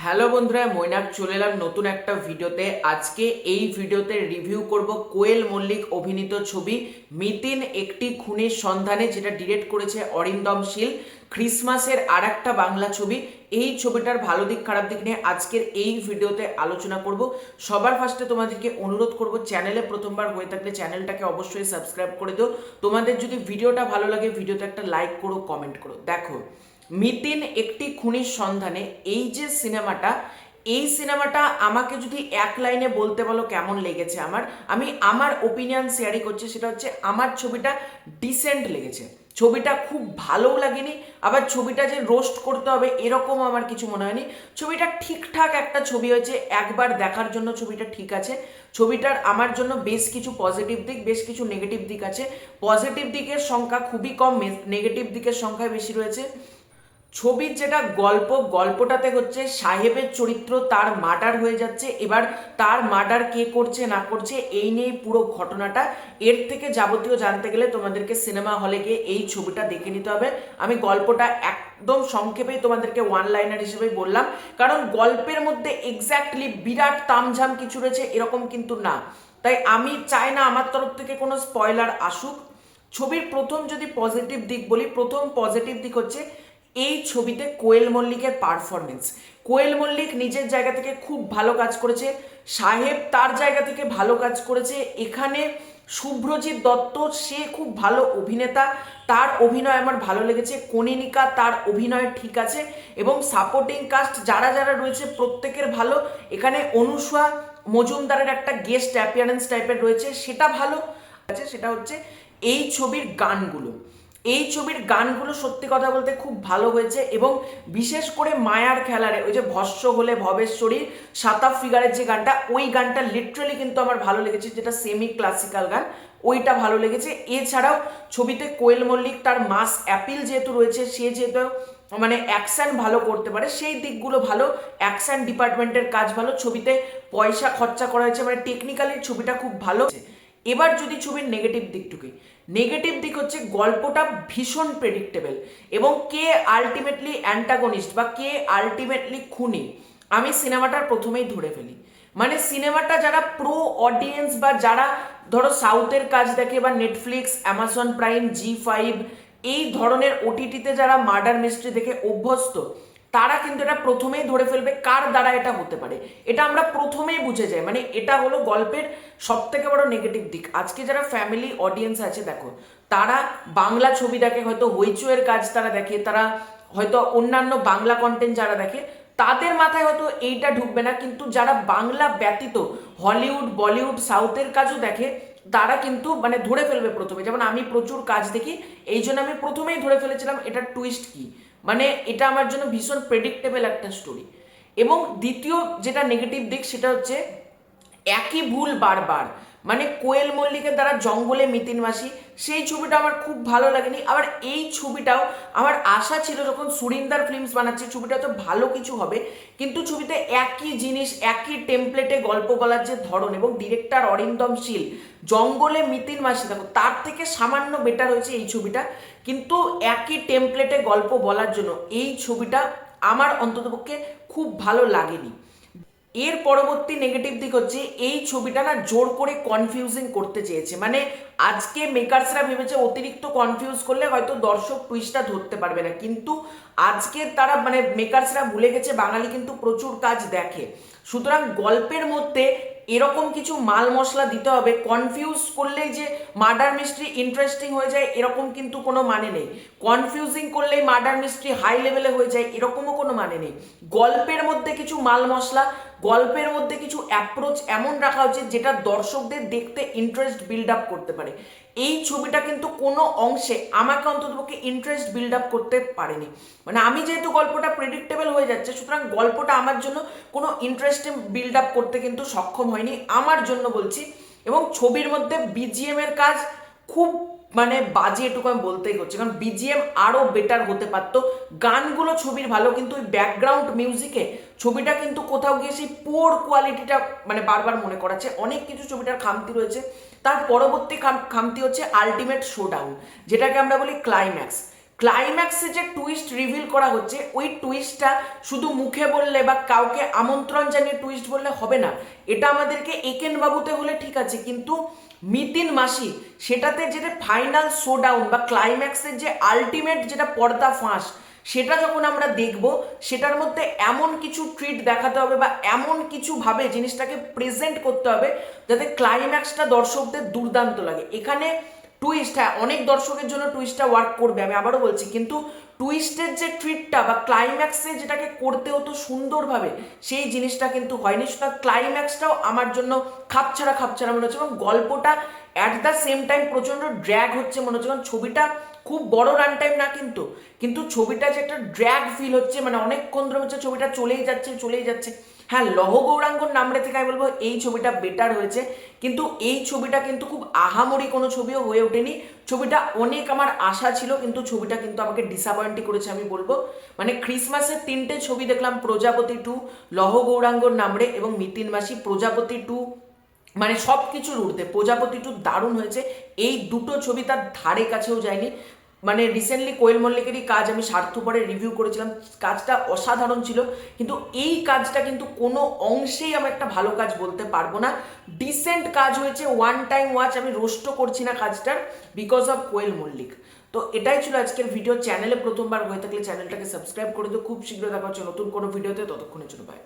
Hello বন্ধুরা, মৈনাক চলে এলাম নতুন একটা ভিডিওতে। আজকে এই ভিডিওতে রিভিউ করব কোয়েল মল্লিক অভিনীত ছবি মিতিন একটি খুনের সন্ধানে, যেটা ডিরেক্ট করেছে অরিন্দম শীল। ক্রিসমাসের আর একটা বাংলা ছবি। এই ছবিটার ভালো দিক খারাপ দিক নিয়ে আজকের এই ভিডিওতে আলোচনা করব। সবার ফার্স্টে তোমাদেরকে অনুরোধ করব, চ্যানেলে প্রথমবার হয়ে থাকলে চ্যানেলটাকে অবশ্যই সাবস্ক্রাইব করে দিও। তোমাদের যদি ভিডিওটা ভালো লাগে ভিডিওতে একটা লাইক করো, কমেন্ট করো। দেখো, মিতিন একটি খুনির সন্ধানে এই যে সিনেমাটা, এই সিনেমাটা আমাকে যদি এক লাইনে বলতে বলো কেমন লেগেছে আমি আমার ওপিনিয়ন শেয়ারই করছি। সেটা হচ্ছে আমার ছবিটা ডিসেন্ট লেগেছে। ছবিটা খুব ভালোও লাগেনি, আবার ছবিটা যে রোস্ট করতে হবে এরকম আমার কিছু মনে হয়নি। ছবিটা ঠিকঠাক একটা ছবি হয়েছে, একবার দেখার জন্য ছবিটা ঠিক আছে। ছবিটার আমার জন্য বেশ কিছু পজিটিভ দিক, বেশ কিছু নেগেটিভ দিক আছে। পজিটিভ দিকের সংখ্যা খুবই কম, নেগেটিভ দিকের সংখ্যা বেশি রয়েছে। ছবির যেটা গল্পটাতে হচ্ছে সাহেবের চরিত্র, তার মার্ডার হয়ে যাচ্ছে। এবার তার মার্ডার কে করছে না করছে এই নিয়েই পুরো ঘটনাটা। এর থেকে যাবতীয় জানতে গেলে তোমাদেরকে সিনেমা হলে গিয়ে এই ছবিটা দেখে নিতে হবে। আমি গল্পটা একদম সংক্ষেপেই তোমাদেরকে ওয়ান লাইনার হিসেবেই বললাম, কারণ গল্পের মধ্যে এক্স্যাক্টলি বিরাট তামঝাম কিছু রয়েছে এরকম কিন্তু না। তাই আমি চাই না আমার তরফ থেকে কোনো স্পয়লার আসুক। ছবির প্রথম যদি পজিটিভ দিক বলি, প্রথম পজিটিভ দিক হচ্ছে এই ছবিতে কোয়েল মল্লিকের পারফরমেন্স। কোয়েল মল্লিক নিজের জায়গা থেকে খুব ভালো কাজ করেছে, সাহেব তার জায়গা থেকে ভালো কাজ করেছে। এখানে শুভ্রজিৎ দত্ত, সে খুব ভালো অভিনেতা, তার অভিনয় আমার ভালো লেগেছে। কনিনিকা, তার অভিনয় ঠিক আছে, এবং সাপোর্টিং কাস্ট যারা যারা রয়েছে প্রত্যেকের ভালো। এখানে অনুষা মজুমদারের একটা গেস্ট অ্যাপিয়ারেন্স টাইপের রয়েছে, সেটা ভালো আছে। সেটা হচ্ছে এই ছবির গানগুলো, এই ছবির গানগুলো সত্যি কথা বলতে খুব ভালো হয়েছে। এবং বিশেষ করে মায়ার খেলারে ওই যে ভস্য হলে ভবেশ্বরী সাতাপ ফিগারের যে গানটা, ওই গানটা লিটারালি কিন্তু আমার ভালো লেগেছে, যেটা সেমি ক্লাসিক্যাল গান, ওইটা ভালো লেগেছে। এছাড়াও ছবিতে কোয়েল মল্লিক তার মাস অ্যাপিল যেহেতু রয়েছে, সে যেহেতু মানে অ্যাকশন ভালো করতে পারে, সেই দিকগুলো ভালো। অ্যাকশন ডিপার্টমেন্টের কাজ ভালো, ছবিতে পয়সা খরচা করা হয়েছে, মানে টেকনিক্যালি ছবিটা খুব ভালো। এবার যদি ছবির নেগেটিভ দিকটুকুই, নেগেটিভ দিক হচ্ছে গল্পটা ভীষণ প্রেডিক্টেবল, এবং কে আলটিমেটলি অ্যান্টাগনিস্ট বা কে আলটিমেটলি খুনি আমি সিনেমাটার প্রথমেই ধরে ফেলি। মানে সিনেমাটা যারা প্রো অডিয়েন্স বা যারা ধরো সাউথের কাজ দেখে বা নেটফ্লিক্স, অ্যামাজন প্রাইম, জি5 এই ধরনের ওটিটিতে যারা মার্ডার মিস্ট্রি দেখে অভ্যস্ত, তারা কিন্তু এটা প্রথমেই ধরে ফেলবে কার দ্বারা এটা হতে পারে। এটা আমরা প্রথমেই বুঝে যাই, মানে এটা হলো গল্পের সব থেকে বড় নেগেটিভ দিক। আজকে যারা ফ্যামিলি অডিয়েন্স আছে দেখো, তারা বাংলা ছবি দেখে, হয়তো হইচইয়ের কাজ তারা দেখে, তারা হয়তো অন্যান্য বাংলা কন্টেন্ট যারা দেখে, তাদের মাথায় হয়তো এইটা ঢুকবে না। কিন্তু যারা বাংলা ব্যতীত হলিউড, বলিউড, সাউথের কাজও দেখে, তারা কিন্তু মানে ধরে ফেলবে প্রথমে। যেমন আমি প্রচুর কাজ দেখি, এই জন্য আমি প্রথমেই ধরে ফেলেছিলাম এটার টুইস্ট কি। মানে এটা আমার জন্য ভীষণ প্রেডিক্টেবল একটা স্টোরি। এবং দ্বিতীয় যেটা নেগেটিভ দিক, সেটা হচ্ছে একই ভুল বারবার। মানে কোয়েল মল্লিকের দ্বারা জঙ্গলে মিতিন মাসি, সেই ছবিটা আমার খুব ভালো লাগেনি। আবার এই ছবিটাও আমার আশা ছিল, যখন সুরিন্দার ফিল্মস বানাচ্ছে ছবিটা তো ভালো কিছু হবে, কিন্তু ছবিতে একই জিনিস, একই টেমপ্লেটে গল্প বলার যে ধরন, এবং ডিরেক্টর অরিন্দম শীল, জঙ্গলে মিতিন মাসি দেখো তার থেকে সামান্য বেটার হয়েছে এই ছবিটা, কিন্তু একই টেমপ্লেটে গল্প বলার জন্য এই ছবিটা আমার অন্ততপক্ষে খুব ভালো লাগেনি। এর পরবর্তী নেগেটিভ দিক হচ্ছে এই ছবিটা না জোর করে কনফিউজিং করতে চেয়েছে। মানে আজকে মেকার্সরা ভেবেছে অতিরিক্ত কনফিউজ করলে হয়তো দর্শক টুইস্টটা ধরতে পারবে না, কিন্তু আজকে তারা মানে মেকার্সরা ভুলে গেছে বাঙালি কিন্তু প্রচুর কাজ দেখে। সুতরাং গল্পের মধ্যে এরকম কিছু মাল মশলা দিতে হবে, কনফিউজ করলেই যে মার্ডার মিস্ট্রি ইন্টারেস্টিং হয়ে যায় এরকম কিন্তু কোনো মানে নেই। কনফিউজিং করলেই মার্ডার মিস্ট্রি হাই লেভেলে হয়ে যায় এরকমও কোনো মানে নেই। গল্পের মধ্যে কিছু মাল মশলা, গল্পের মধ্যে কিছু অ্যাপ্রোচ এমন রাখা উচিত যেটা দর্শকদের দেখতে ইন্টারেস্ট বিল্ড আপ করতে পারে। এই ছবিটা কিন্তু কোনো অংশে আমাকে অন্ততপক্ষে ইন্টারেস্ট বিল্ড আপ করতে পারেনি। মানে আমি যেহেতু গল্পটা প্রেডিক্টেবল হয়ে যাচ্ছে, সুতরাং গল্পটা আমার জন্য কোনো ইন্টারেস্ট বিল্ড আপ করতে কিন্তু সক্ষম হয়নি আমার জন্য বলছি। এবং ছবির মধ্যে বিজিএম এর কাজ খুব মানে বাজে, এটুকু আমি বলতেই হচ্ছে, কারণ বিজিএম আরো বেটার হতে পারতো। গানগুলো ছবির ভালো, কিন্তু ওই ব্যাকগ্রাউন্ড মিউজিকে ছবিটা কিন্তু কোথাও গিয়ে সেই পোর কোয়ালিটিটা মানে বারবার মনে করাচ্ছে। অনেক কিছু ছবিটার খামতি রয়েছে। তার পরবর্তী খামতি হচ্ছে আলটিমেট শোডাউন, যেটাকে আমরা বলি ক্লাইম্যাক্স। ক্লাইম্যাক্সে যে টুইস্ট রিভিল করা হচ্ছে ওই টুইস্টটা শুধু মুখে বললে বা কাউকে আমন্ত্রণ জানিয়ে টুইস্ট বললে হবে না। এটা আমাদেরকে একেন বাবুতে হলে ঠিক আছে, কিন্তু মিতিন মাসি সেটাতে যেটা ফাইনাল শোডাউন বা ক্লাইম্যাক্সের যে আলটিমেট যেটা পর্দা ফাঁস, সেটা যখন আমরা দেখব সেটার মধ্যে এমন কিছু ট্রিট দেখাতে হবে বা এমন কিছু ভাবে জিনিসটাকে প্রেজেন্ট করতে হবে যাতে ক্লাইম্যাক্সটা দর্শকদের দুর্দান্ত লাগে। এখানে টুইস্ট, হ্যাঁ অনেক দর্শকের জন্য টুইস্টটা ওয়ার্ক করবে, আমি আবারও বলছি, কিন্তু টুইস্টের যে ট্রিটটা বা ক্লাইম্যাক্সে যেটাকে করতে হতো সুন্দরভাবে সেই জিনিসটা কিন্তু হয়নি। সুতরাং ক্লাইম্যাক্সটাও আমার জন্য খাপছাড়া মনে হচ্ছে এবং গল্পটা অ্যাট দ্য সেম টাইম প্রচণ্ড ড্র্যাগ হচ্ছে মনে হচ্ছে। কারণ ছবিটা খুব বড় রান টাইম না, কিন্তু ছবিটা যে একটা ড্র্যাগ ফিল হচ্ছে, মানে অনেকক্ষণ ধরে হচ্ছে ছবিটা চলেই যাচ্ছে। হ্যাঁ, লহ গৌরাঙ্গর নামরে থেকে আমি বলবো এই ছবিটা বেটার হয়েছে, কিন্তু এই ছবিটা কিন্তু খুব আহামরি কোনো ছবিও হয়ে ওঠেনি। ছবিটা অনেক আমার আশা ছিল, কিন্তু ছবিটা কিন্তু আমাকে ডিসঅ্যাপয়েন্টই করেছে আমি বলবো। মানে ক্রিসমাসের 3টে ছবি দেখলাম, প্রজাপতি 2, লহ গৌরাঙ্গর নামরে এবং মিতিন মাসি। প্রজাপতি 2 মানে সব কিছুর ঊর্ধ্বে, প্রজাপতি 2 দারুণ হয়েছে। এই দুটো ছবি তার ধারে কাছেও যায়নি। মানে রিসেন্টলি কোয়েল মল্লিকেরই কাজ আমি স্বার্থপরে রিভিউ করেছিলাম, কাজটা অসাধারণ ছিল, কিন্তু এই কাজটা কিন্তু কোনো অংশেই আমি একটা ভালো কাজ বলতে পারবো না। ডিসেন্ট কাজ হয়েছে, ওয়ান টাইম ওয়াচ, আমি রোস্টও করছি না কাজটার বিকজ অফ কোয়েল মল্লিক। তো এটাই ছিল আজকের ভিডিও। চ্যানেলে প্রথমবার হয়ে থাকলে চ্যানেলটাকে সাবস্ক্রাইব করে দিও। খুব শীঘ্র দেখা হচ্ছে নতুন কোনো ভিডিওতে, ততক্ষণের জন্য বাই।